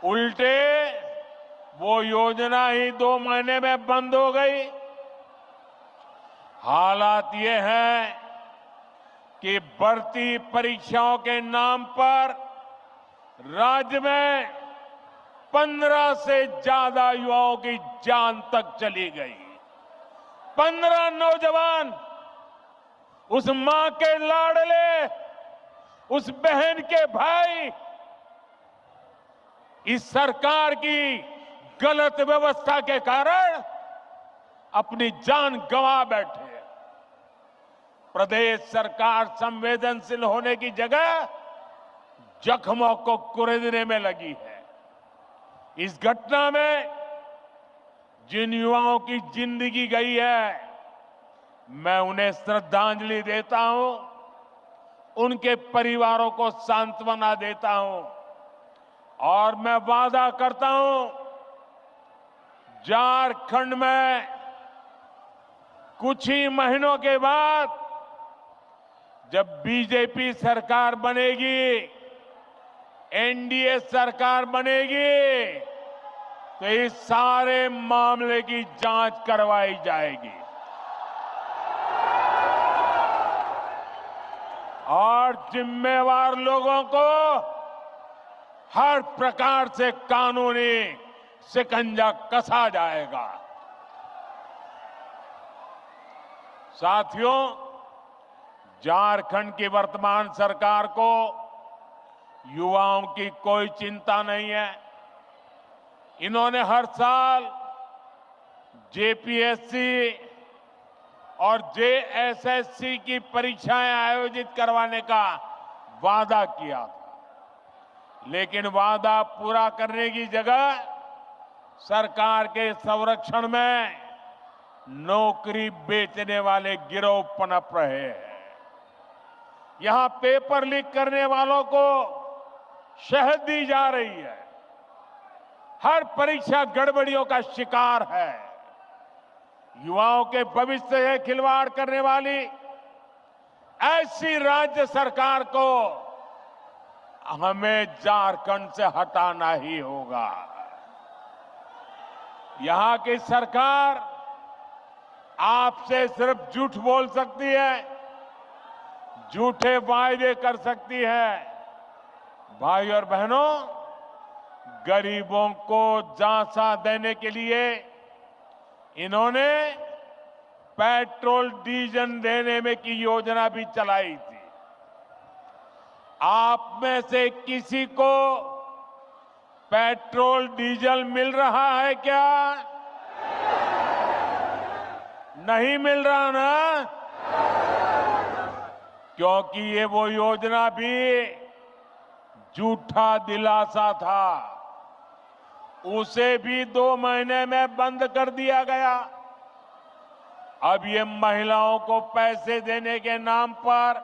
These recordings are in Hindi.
उल्टे वो योजना ही 2 महीने में बंद हो गई। हालात ये है कि भर्ती परीक्षाओं के नाम पर राज्य में 15 से ज्यादा युवाओं की जान तक चली गई। 15 नौजवान, उस मां के लाडले, उस बहन के भाई, इस सरकार की गलत व्यवस्था के कारण अपनी जान गंवा बैठे। प्रदेश सरकार संवेदनशील होने की जगह जख्मों को कुरेदने में लगी है। इस घटना में जिन युवाओं की जिंदगी गई है, मैं उन्हें श्रद्धांजलि देता हूं, उनके परिवारों को सांत्वना देता हूं और मैं वादा करता हूं, झारखंड में कुछ ही महीनों के बाद जब बीजेपी सरकार बनेगी, एनडीए सरकार बनेगी, तो इस सारे मामले की जांच करवाई जाएगी और जिम्मेवार लोगों को हर प्रकार से कानूनी शिकंजा कसा जाएगा। साथियों, झारखंड की वर्तमान सरकार को युवाओं की कोई चिंता नहीं है। इन्होंने हर साल जेपीएससी और जेएसएससी की परीक्षाएं आयोजित करवाने का वादा किया था, लेकिन वादा पूरा करने की जगह सरकार के संरक्षण में नौकरी बेचने वाले गिरोह पनप रहे हैं। यहां पेपर लीक करने वालों को शहद दी जा रही है। हर परीक्षा गड़बड़ियों का शिकार है। युवाओं के भविष्य से खिलवाड़ करने वाली ऐसी राज्य सरकार को हमें झारखंड से हटाना ही होगा। यहां की सरकार आपसे सिर्फ झूठ बोल सकती है, झूठे वायदे कर सकती है। भाई और बहनों, गरीबों को झांसा देने के लिए इन्होंने पेट्रोल डीजल देने में की योजना भी चलाई थी। आप में से किसी को पेट्रोल डीजल मिल रहा है क्या? नहीं मिल रहा ना? क्योंकि ये वो योजना भी झूठा दिलासा था, उसे भी 2 महीने में बंद कर दिया गया। अब ये महिलाओं को पैसे देने के नाम पर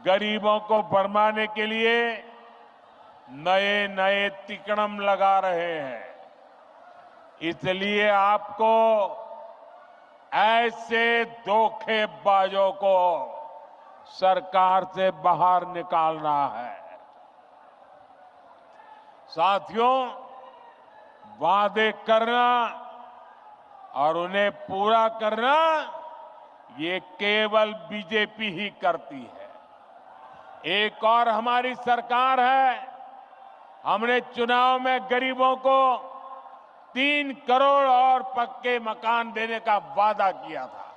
गरीबों को भरमाने के लिए नए नए तिकड़म लगा रहे हैं। इसलिए आपको ऐसे धोखेबाजों को सरकार से बाहर निकालना है। साथियों, वादे करना और उन्हें पूरा करना ये केवल बीजेपी ही करती है। एक और हमारी सरकार है। हमने चुनाव में गरीबों को 3 करोड़ और पक्के मकान देने का वादा किया था।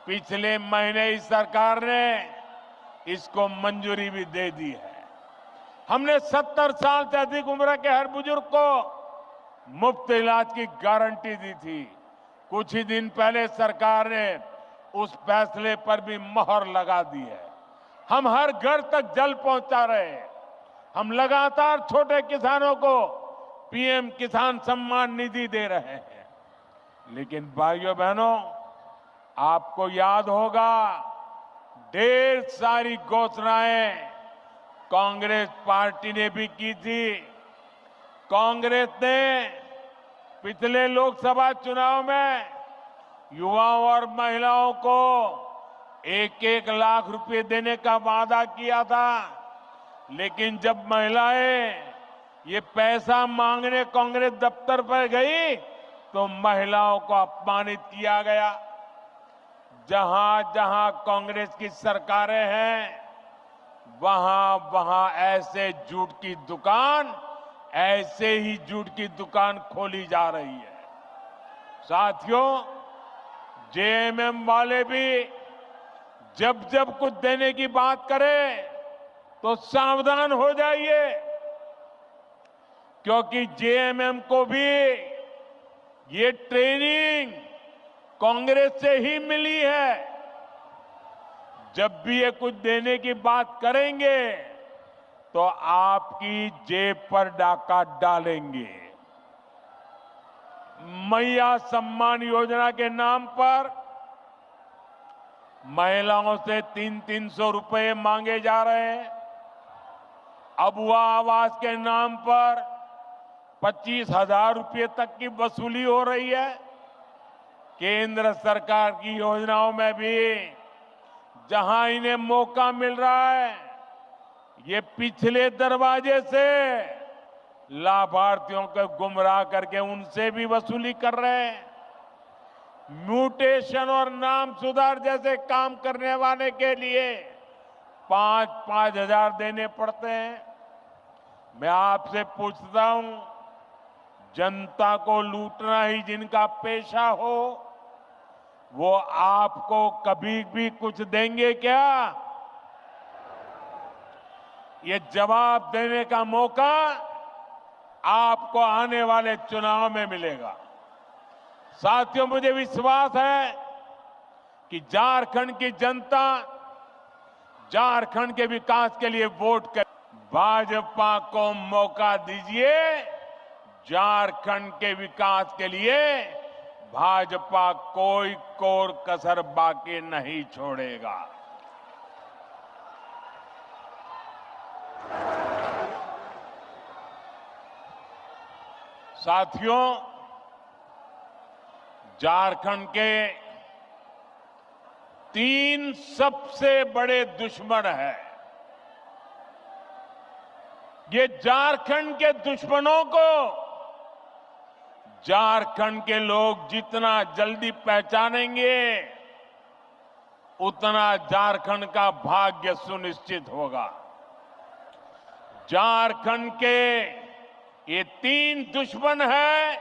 पिछले महीने इस सरकार ने इसको मंजूरी भी दे दी है। हमने 70 साल से अधिक उम्र के हर बुजुर्ग को मुफ्त इलाज की गारंटी दी थी। कुछ ही दिन पहले सरकार ने उस फैसले पर भी मोहर लगा दी है। हम हर घर तक जल पहुंचा रहे हैं। हम लगातार छोटे किसानों को पीएम किसान सम्मान निधि दे रहे हैं। लेकिन भाइयों बहनों, आपको याद होगा, ढेर सारी घोषणाएं कांग्रेस पार्टी ने भी की थी। कांग्रेस ने पिछले लोकसभा चुनाव में युवाओं और महिलाओं को 1-1 लाख रुपए देने का वादा किया था। लेकिन जब महिलाएं ये पैसा मांगने कांग्रेस दफ्तर पर गई तो महिलाओं को अपमानित किया गया। जहां जहां कांग्रेस की सरकारें हैं वहां वहां ऐसे जूट की दुकान, ऐसे ही जूट की दुकान खोली जा रही है। साथियों, जेएमएम वाले भी जब जब कुछ देने की बात करें तो सावधान हो जाइए, क्योंकि जेएमएम को भी ये ट्रेनिंग कांग्रेस से ही मिली है। जब भी ये कुछ देने की बात करेंगे तो आपकी जेब पर डाका डालेंगे। मैया सम्मान योजना के नाम पर महिलाओं से 300-300 रुपए मांगे जा रहे हैं। अबुआ आवास के नाम पर 25,000 रुपए तक की वसूली हो रही है। केंद्र सरकार की योजनाओं में भी जहां इन्हें मौका मिल रहा है, ये पिछले दरवाजे से लाभार्थियों को गुमराह करके उनसे भी वसूली कर रहे हैं। म्यूटेशन और नाम सुधार जैसे काम करने वाले के लिए 5-5 हजार देने पड़ते हैं। मैं आपसे पूछता हूं, जनता को लूटना ही जिनका पेशा हो, वो आपको कभी भी कुछ देंगे क्या? ये जवाब देने का मौका आपको आने वाले चुनाव में मिलेगा। साथियों, मुझे विश्वास है कि झारखंड की जनता झारखंड के विकास के लिए वोट कर, भाजपा को मौका दीजिए। झारखंड के विकास के लिए भाजपा कोई कोर कसर बाकी नहीं छोड़ेगा। साथियों, झारखंड के 3 सबसे बड़े दुश्मन हैं। ये झारखंड के दुश्मनों को झारखंड के लोग जितना जल्दी पहचानेंगे, उतना झारखंड का भाग्य सुनिश्चित होगा। झारखंड के ये 3 दुश्मन हैं,